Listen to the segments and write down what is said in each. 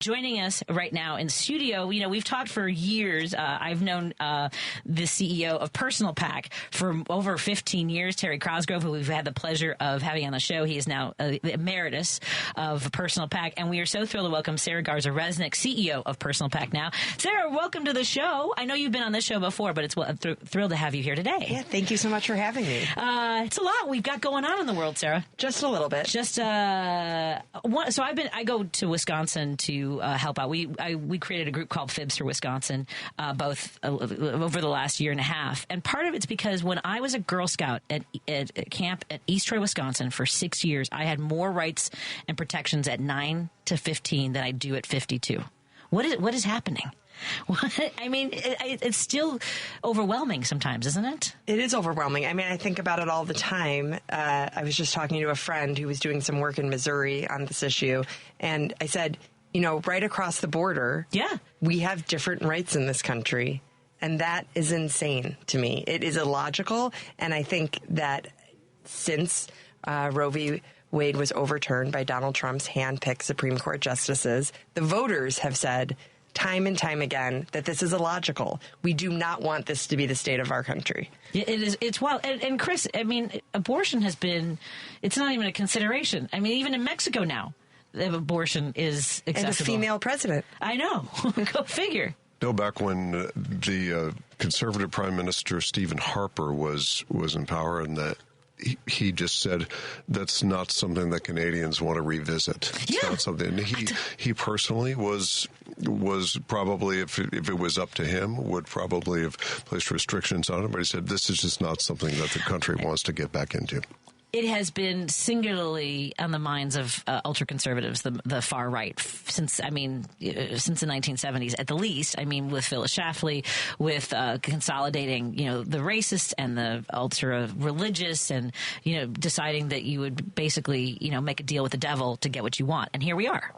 Joining us right now in the studio, we've talked for years. I've known the CEO of Personal PAC for over 15 years, Terry Crosgrove, who we've had the pleasure of having on the show. He is now the emeritus of Personal PAC, and we are so thrilled to welcome Sarah Garza Resnick, CEO of Personal PAC now. Sarah, welcome to the show. I know you've been on this show before, but it's thrilled to have you here today. Yeah, thank you so much for having me. It's a lot we've got going on in the world, Sarah. Just a little bit. So I go to Wisconsin to help out. We created a group called Fibs for Wisconsin, both over the last year and a half. And part of it's because when I was a Girl Scout at camp at East Troy, Wisconsin for 6 years, I had more rights and protections at 9 to 15 than I do at 52. What is happening? I mean, it's still overwhelming sometimes, isn't it? It is overwhelming. I mean, I think about it all the time. I was just talking to a friend who was doing some work in Missouri on this issue, and I said, right across the border, we have different rights in this country, and that is insane to me. It is illogical, and I think that since Roe v. Wade was overturned by Donald Trump's hand-picked Supreme Court justices, the voters have said time and time again that this is illogical. We do not want this to be the state of our country. It is. It's wild. And Chris, I mean, abortion it's not even a consideration. I mean, even in Mexico now, abortion is accessible. And a female president. I know. Go figure. Back when the conservative Prime Minister Stephen Harper was in power, and that he just said that's not something that Canadians want to revisit. It's not something. He personally was probably, if it was up to him, would probably have placed restrictions on it. But he said this is just not something that the country wants to get back into. It has been singularly on the minds of ultra-conservatives, the far right, since the 1970s at the least. I mean, with Phyllis Schlafly, with consolidating, the racist and the ultra-religious, and deciding that you would basically, make a deal with the devil to get what you want. And here we are.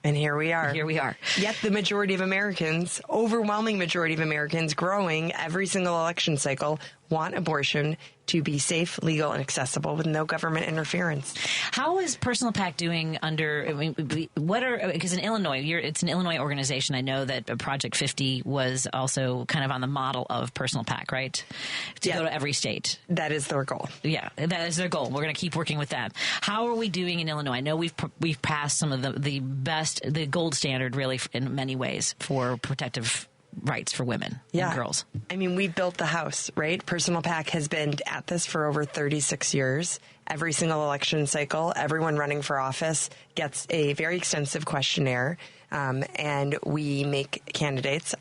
And here we are. Yet the majority of Americans, overwhelming majority of Americans, growing every single election cycle, want abortion to be safe, legal, and accessible with no government interference. How is Personal PAC doing because in Illinois, it's an Illinois organization. I know that Project 50 was also kind of on the model of Personal PAC, right? To go to every state. That is their goal. Yeah, that is their goal. We're going to keep working with that. How are we doing in Illinois? I know we've passed some of the best, the gold standard, really, in many ways, for protective rights for women and girls. I mean, we built the house, right? Personal PAC has been at this for over 36 years. Every single election cycle, everyone running for office gets a very extensive questionnaire, and we make candidates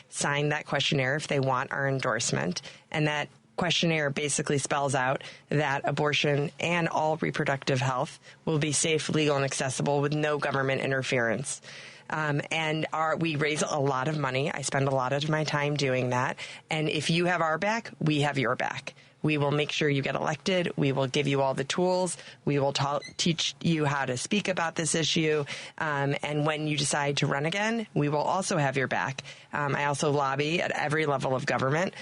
sign that questionnaire if they want our endorsement. And that questionnaire basically spells out that abortion and all reproductive health will be safe, legal, and accessible with no government interference. We raise a lot of money. I spend a lot of my time doing that. And if you have our back, we have your back. We will make sure you get elected. We will give you all the tools. We will teach you how to speak about this issue. And when you decide to run again, we will also have your back. I also lobby at every level of government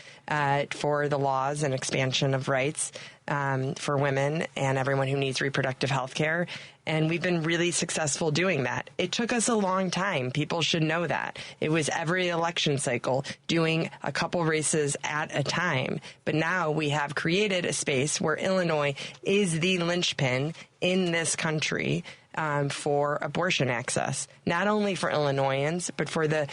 for the laws and expansion of rights for women and everyone who needs reproductive health care. And we've been really successful doing that. It took us a long time. People should know that. It was every election cycle doing a couple races at a time. But now we have created a space where Illinois is the linchpin in this country for abortion access, not only for Illinoisans, but for the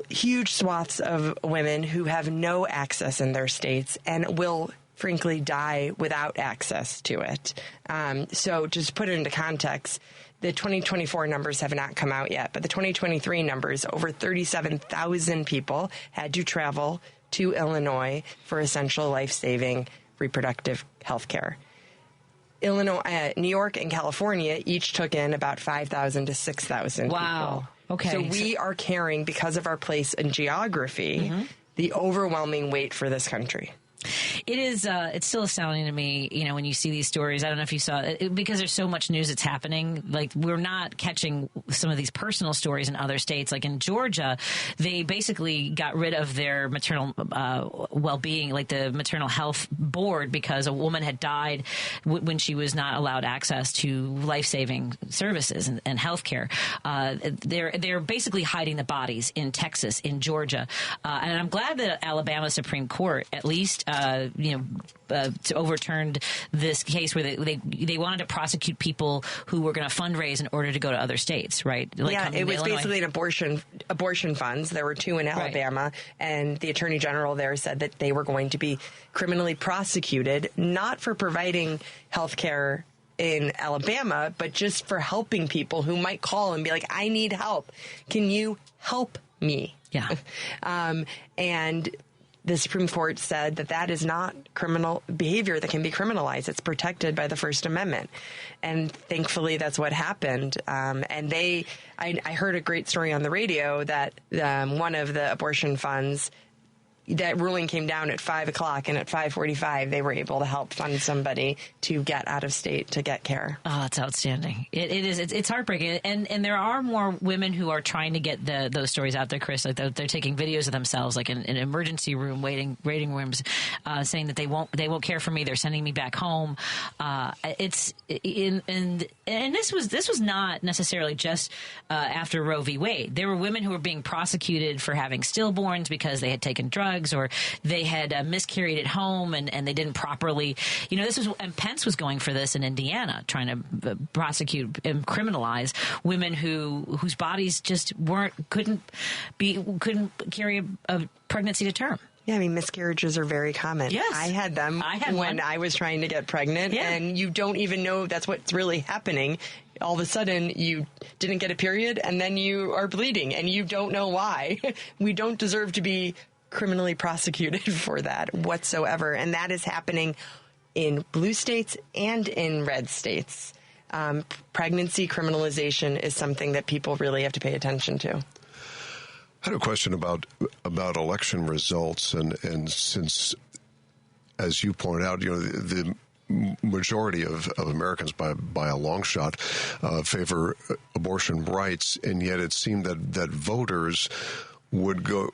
huge swaths of women who have no access in their states and will frankly die without access to it. So just to put it into context, the 2024 numbers have not come out yet, but the 2023 numbers, over 37,000 people had to travel to Illinois for essential life-saving reproductive health care. Illinois, New York and California each took in about 5,000 to 6,000 Wow. people. Okay. So we are carrying, because of our place in geography, the overwhelming weight for this country. It is. It's still astounding to me, when you see these stories. I don't know if you saw it, because there's so much news that's happening. Like, we're not catching some of these personal stories in other states. Like in Georgia, they basically got rid of their maternal well-being, like the maternal health board, because a woman had died when she was not allowed access to life-saving services and health care. They're basically hiding the bodies in Texas, in Georgia, and I'm glad that Alabama Supreme Court at least overturned this case where they wanted to prosecute people who were going to fundraise in order to go to other states, right? Like it was basically an abortion funds. There were 2 in Alabama, right. And the Attorney General there said that they were going to be criminally prosecuted, not for providing health care in Alabama, but just for helping people who might call and be like, I need help. Can you help me? Yeah. And the Supreme Court said that is not criminal behavior that can be criminalized. It's protected by the First Amendment. And thankfully, that's what happened. And I heard a great story on the radio that one of the abortion funds, that ruling came down at 5 o'clock, and at 5:45, they were able to help fund somebody to get out of state to get care. Oh, that's outstanding. It is. It's heartbreaking. And there are more women who are trying to get those stories out there, Chris. Like they're taking videos of themselves, like in an emergency room, waiting rooms, saying that they won't care for me. They're sending me back home. This was not necessarily just after Roe v. Wade. There were women who were being prosecuted for having stillborns because they had taken drugs, or they had miscarried at home and they didn't properly, and Pence was going for this in Indiana, trying to prosecute and criminalize women whose bodies just couldn't carry a pregnancy to term. Yeah, miscarriages are very common. Yes. I had them when I was trying to get pregnant, and you don't even know that's what's really happening. All of a sudden, you didn't get a period, and then you are bleeding, and you don't know why. We don't deserve to be criminally prosecuted for that whatsoever, and that is happening in blue states and in red states. Pregnancy criminalization is something that people really have to pay attention to. I had a question about election results, and since, as you pointed out, the majority of Americans by a long shot favor abortion rights, and yet it seemed that voters would go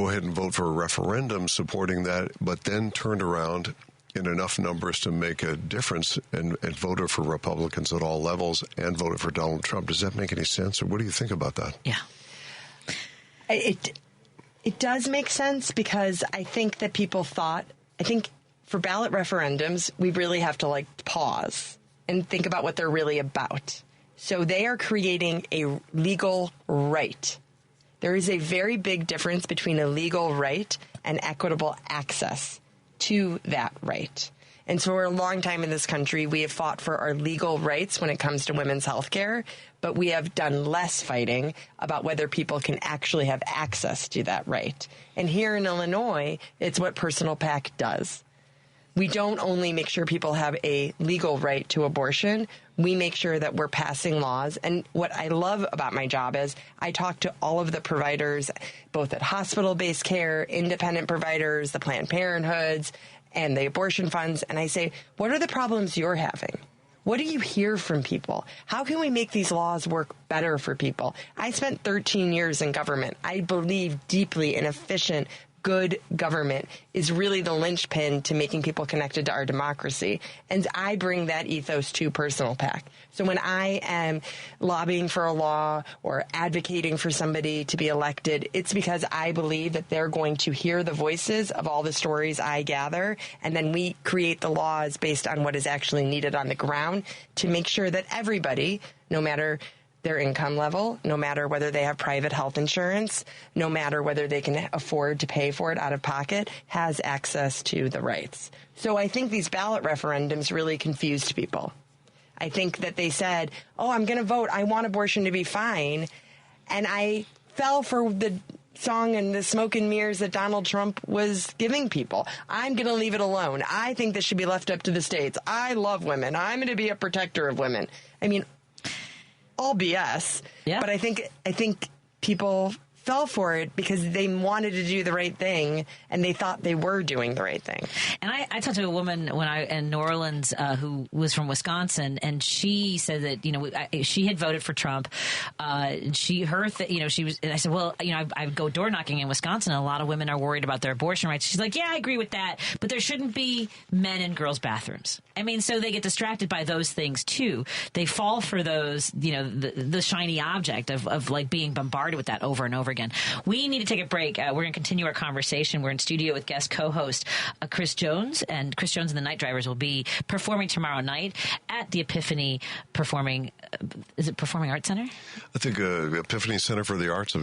ahead and vote for a referendum supporting that, but then turned around in enough numbers to make a difference and voted for Republicans at all levels and voted for Donald Trump. Does that make any sense, or what do you think about that? Yeah. It does make sense, because I think that people thought, for ballot referendums, we really have to pause and think about what they're really about. So they are creating a legal right. There is a very big difference between a legal right and equitable access to that right. And so for a long time in this country, we have fought for our legal rights when it comes to women's health care, but we have done less fighting about whether people can actually have access to that right. And here in Illinois, it's what Personal PAC does. We don't only make sure people have a legal right to abortion, we make sure that we're passing laws. And what I love about my job is I talk to all of the providers, both at hospital-based care, independent providers, the Planned Parenthoods, and the abortion funds, and I say, what are the problems you're having? What do you hear from people? How can we make these laws work better for people? I spent 13 years in government. I believe deeply in efficient, good government is really the linchpin to making people connected to our democracy. And I bring that ethos to Personal PAC. So when I am lobbying for a law or advocating for somebody to be elected, it's because I believe that they're going to hear the voices of all the stories I gather, and then we create the laws based on what is actually needed on the ground to make sure that everybody, no matter their income level, no matter whether they have private health insurance, no matter whether they can afford to pay for it out of pocket, has access to the rights. So I think these ballot referendums really confused people. I think that they said, I'm going to vote. I want abortion to be fine. And I fell for the song and the smoke and mirrors that Donald Trump was giving people. I'm going to leave it alone. I think this should be left up to the states. I love women. I'm going to be a protector of women. All BS. Yeah. But I think people fell for it because they wanted to do the right thing and they thought they were doing the right thing. And I talked to a woman in New Orleans who was from Wisconsin, and she said that she had voted for Trump. She was, and I said, well, I go door knocking in Wisconsin, and a lot of women are worried about their abortion rights. She's like, yeah, I agree with that, but there shouldn't be men in girls' bathrooms. I mean, so they get distracted by those things too. They fall for those, the shiny object of like being bombarded with that over and over again. We need to take a break. We're going to continue our conversation. We're in studio with guest co-host Chris Jones, and Chris Jones and the Night Drivers will be performing tomorrow night at the Epiphany Performing Arts Center? I think Epiphany Center for the Arts.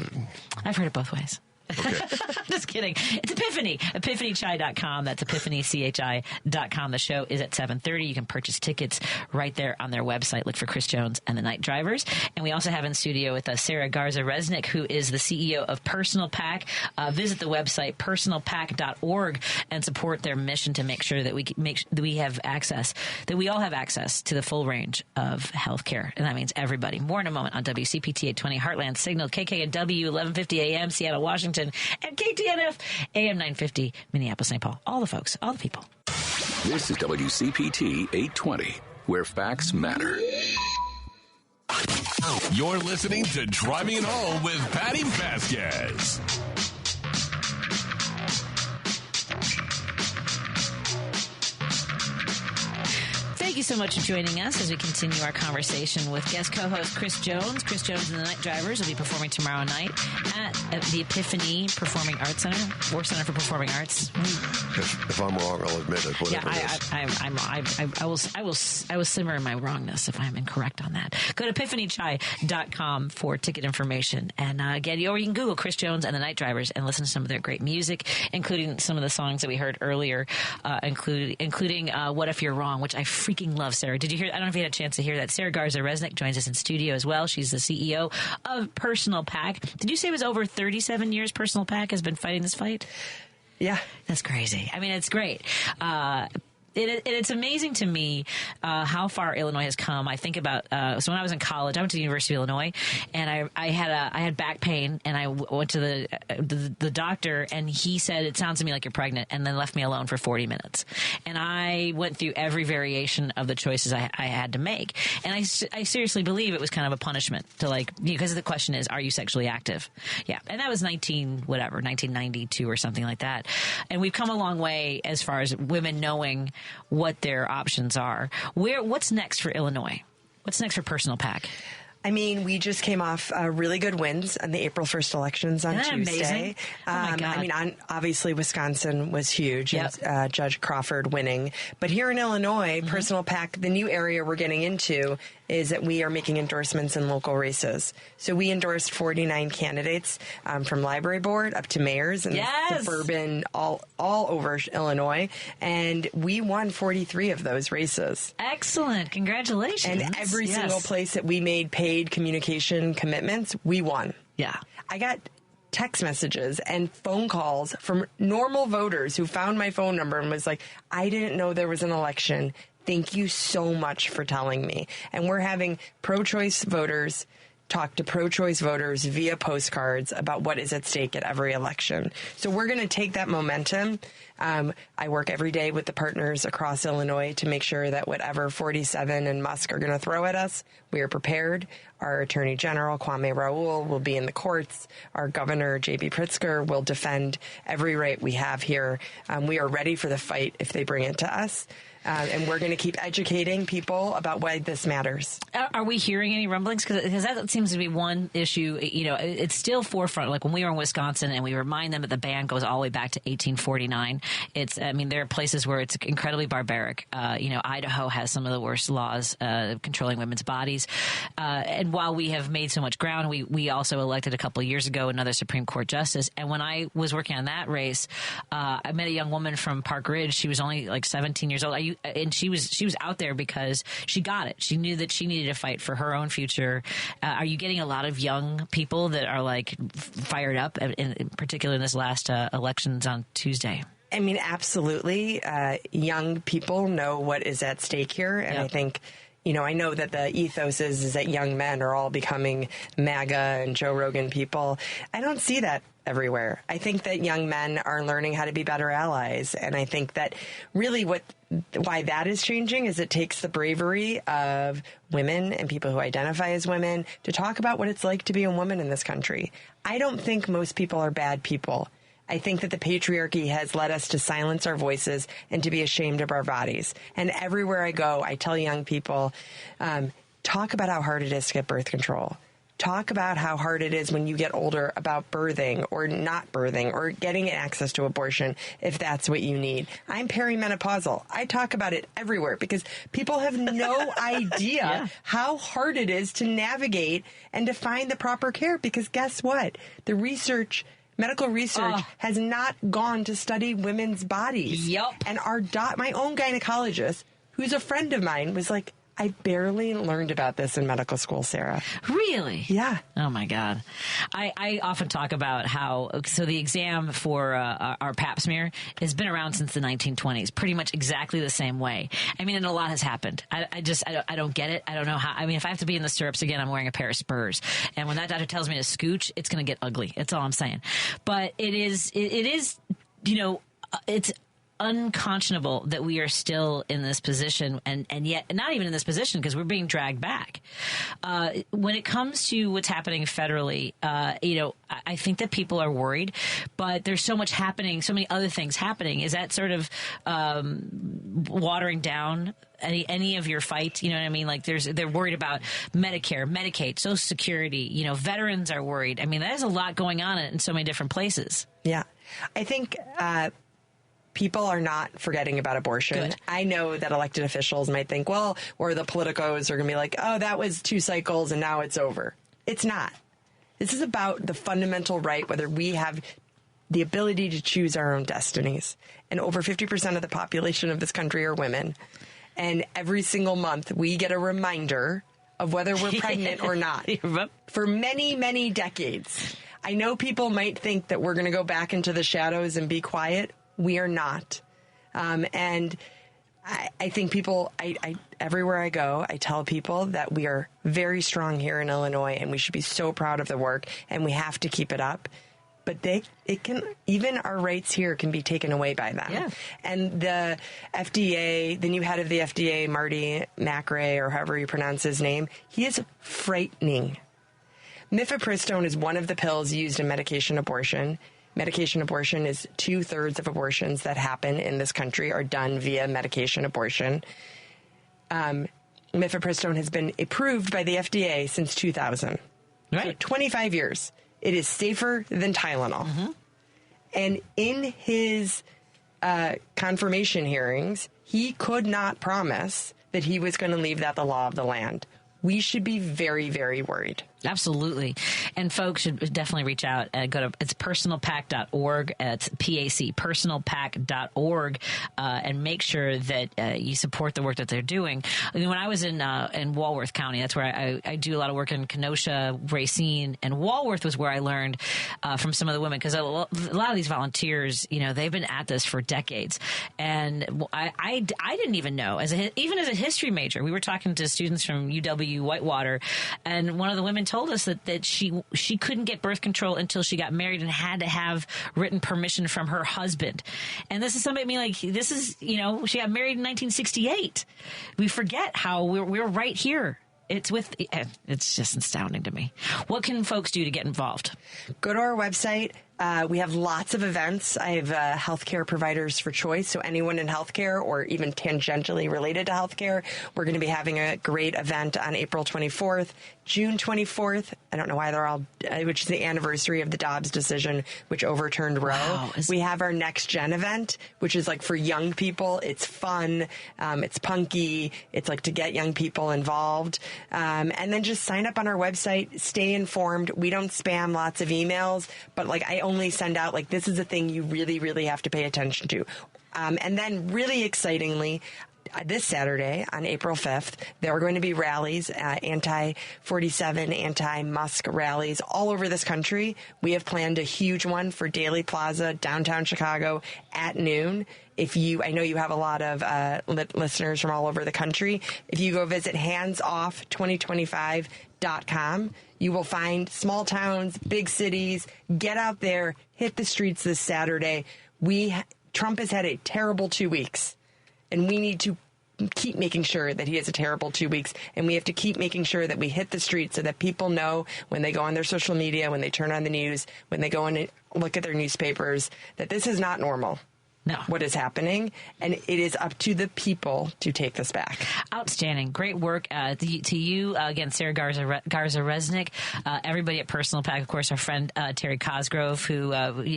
I've heard it both ways. Okay. Just kidding. It's Epiphany. EpiphanyChai.com. That's EpiphanyCHI.com. The show is at 7:30. You can purchase tickets right there on their website. Look for Chris Jones and the Night Drivers. And we also have in studio with us Sarah Garza Resnick, who is the CEO of Personal PAC. Visit the website personalpac.org and support their mission to make sure that we have access, that we all have access to the full range of health care. And that means everybody. More in a moment on WCPT 820 Heartland Signal, KKNW 1150 AM, Seattle, Washington, and KTNF AM 950 Minneapolis, St. Paul. All the folks, all the people. This is WCPT 820, where facts matter. You're listening to Driving It Home with Patti Vasquez. Thank you so much for joining us as we continue our conversation with guest co-host Chris Jones. Chris Jones and the Night Drivers will be performing tomorrow night at the Epiphany Performing Arts Center, or Center for Performing Arts. If I'm wrong, I'll admit it. Whatever I will simmer in my wrongness if I'm incorrect on that. Go to epiphanychai.com for ticket information, and again, or you can Google Chris Jones and the Night Drivers and listen to some of their great music, including some of the songs that we heard earlier, including "What If You're Wrong," which I freaking love. Sarah, did you hear? I don't know if you had a chance to hear that. Sarah Garza Resnick joins us in studio as well. She's the CEO of Personal PAC. Did you say it was over 37 years Personal PAC has been fighting this fight? Yeah. That's crazy. I mean, it's great. It's amazing to me how far Illinois has come. I think about so when I was in college, I went to the University of Illinois, and I had back pain, and I went to the doctor, and he said, "It sounds to me like you're pregnant," and then left me alone for 40 minutes. And I went through every variation of the choices I had to make, and I seriously believe it was kind of a punishment to because the question is, are you sexually active? Yeah, and that was 1992 or something like that. And we've come a long way as far as women knowing what their options are. What's next for Illinois? What's next for Personal PAC? I mean, we just came off really good wins on the April 1st elections on Tuesday. Amazing? Oh my God. I mean, obviously Wisconsin was huge, yep. And, Judge Crawford winning. But here in Illinois, Personal PAC, the new area we're getting into is that we are making endorsements in local races. So we endorsed 49 candidates from library board up to mayors and suburban all over Illinois. And we won 43 of those races. Excellent. Congratulations. And every single place that we made paid communication commitments, we won. Yeah. I got text messages and phone calls from normal voters who found my phone number and was like, I didn't know there was an election. Thank you so much for telling me. And we're having pro-choice voters talk to pro-choice voters via postcards about what is at stake at every election. So we're going to take that momentum. I work every day with the partners across Illinois to make sure that whatever 47 and Musk are going to throw at us, we are prepared. Our Attorney General, Kwame Raoul, will be in the courts. Our Governor, J.B. Pritzker, will defend every right we have here. We are ready for the fight if they bring it to us. And we're going to keep educating people about why this matters. Are we hearing any rumblings? Because that seems to be one issue. It's still forefront. Like when we were in Wisconsin, and we remind them that the ban goes all the way back to 1849. There are places where it's incredibly barbaric. Idaho has some of the worst laws controlling women's bodies. And while we have made so much ground, we also elected a couple of years ago another Supreme Court justice. And when I was working on that race, I met a young woman from Park Ridge. She was only like 17 years old. And she was out there because she got it. She knew that she needed to fight for her own future. Are you getting a lot of young people that are fired up, in particular in this last elections on Tuesday? I mean, absolutely. Young people know what is at stake here. And I think, I know that the ethos is that young men are all becoming MAGA and Joe Rogan people. I don't see that everywhere. I think that young men are learning how to be better allies. And I think that really why that is changing is it takes the bravery of women and people who identify as women to talk about what it's like to be a woman in this country. I don't think most people are bad people. I think that the patriarchy has led us to silence our voices and to be ashamed of our bodies. And everywhere I go, I tell young people, talk about how hard it is to get birth control. Talk about how hard it is when you get older about birthing or not birthing or getting access to abortion if that's what you need. I'm perimenopausal. I talk about it everywhere because people have no idea how hard it is to navigate and to find the proper care. Because guess what? Medical research has not gone to study women's bodies. Yep. And my own gynecologist, who's a friend of mine, was like, I barely learned about this in medical school, Sarah. Really? Yeah. Oh, my God. I often talk about so the exam for our pap smear has been around since the 1920s, pretty much exactly the same way. I mean, and a lot has happened. I don't get it. I don't know how. I mean, if I have to be in the stirrups again, I'm wearing a pair of Spurs. And when that doctor tells me to scooch, it's going to get ugly. That's all I'm saying. But it is, it's unconscionable that we are still in this position and yet not even in this position because we're being dragged back. When it comes to what's happening federally, I think that people are worried, but there's so much happening, so many other things happening. Is that sort of watering down any of your fight? You know what I mean? Like they're worried about Medicare, Medicaid, Social Security, veterans are worried. I mean, there's a lot going on in so many different places. Yeah. I think, people are not forgetting about abortion. Good. I know that elected officials might think, or the politicos are going to be like, oh, that was 2 cycles and now it's over. It's not. This is about the fundamental right, whether we have the ability to choose our own destinies. And over 50% of the population of this country are women. And every single month we get a reminder of whether we're pregnant or not. For many, many decades. I know people might think that we're going to go back into the shadows and be quiet. We are not. And I think people, everywhere I go, I tell people that we are very strong here in Illinois and we should be so proud of the work and we have to keep it up. But even our rights here can be taken away by them. Yeah. And the FDA, the new head of the FDA, Marty McRae, or however you pronounce his name, he is frightening. Mifepristone is one of the pills used in medication abortion. Medication abortion is 2/3 of abortions that happen in this country are done via medication abortion. Mifepristone has been approved by the FDA since 2000. Right. So 25 years. It is safer than Tylenol. Mm-hmm. And in his confirmation hearings, he could not promise that he was going to leave that the law of the land. We should be very, very worried. Absolutely. And folks should definitely reach out. It's personalpac.org. It's PAC, personalpac.org, and make sure that you support the work that they're doing. I mean, when I was in Walworth County, that's where I do a lot of work in Kenosha, Racine, and Walworth was where I learned from some of the women, because a lot of these volunteers, they've been at this for decades. And I didn't even know, even as a history major, we were talking to students from UW Whitewater, and one of the women told us that she couldn't get birth control until she got married and had to have written permission from her husband. And this is something, she got married in 1968. We forget how we're right here. It's just astounding to me. What can folks do to get involved? Go to our website. We have lots of events. I have healthcare providers for choice. So anyone in healthcare or even tangentially related to healthcare, we're going to be having a great event on April 24th, June 24th. I don't know why they're all, which is the anniversary of the Dobbs decision, which overturned Roe. Wow. We have our Next Gen event, which is like for young people. It's fun. It's punky. It's like to get young people involved. And then just sign up on our website, stay informed. We don't spam lots of emails, but I only send out this is a thing you really, really have to pay attention to. And then really excitingly, this Saturday on April 5th, there are going to be rallies, anti-47, anti-Musk rallies all over this country. We have planned a huge one for Daley Plaza, downtown Chicago at noon. I know you have a lot of listeners from all over the country. If you go visit handsoff2025.com, you will find small towns, big cities. Get out there, hit the streets this Saturday. Trump has had a terrible 2 weeks, and we need to keep making sure that he has a terrible 2 weeks, and we have to keep making sure that we hit the streets so that people know when they go on their social media, when they turn on the news, when they go in and look at their newspapers, that this is not normal. No. What is happening, and it is up to the people to take this back. Outstanding. Great work to you. Again, Sarah Garza Resnick, everybody at Personal PAC, of course, our friend Terry Cosgrove, who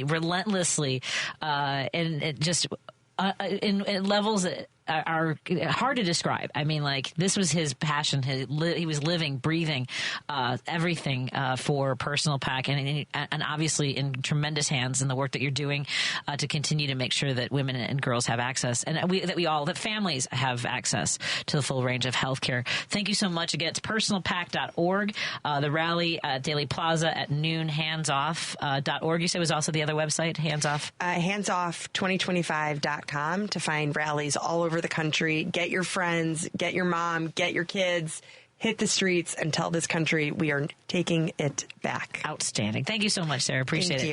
relentlessly and just in levels that are hard to describe. I mean, like, this was his passion. He was living, breathing, everything for Personal PAC, and obviously in tremendous hands in the work that you're doing to continue to make sure that women and girls have access, and that families have access to the full range of healthcare. Thank you so much. Again, it's personalpac.org. The rally at Daley Plaza at noon. Handsoff.org. You said was also the other website. Handsoff. Handsoff2025.com to find rallies all over the country. Get your friends, get your mom, get your kids, hit the streets, and tell this country we are taking it back. Outstanding. Thank you so much, Sarah. Appreciate it.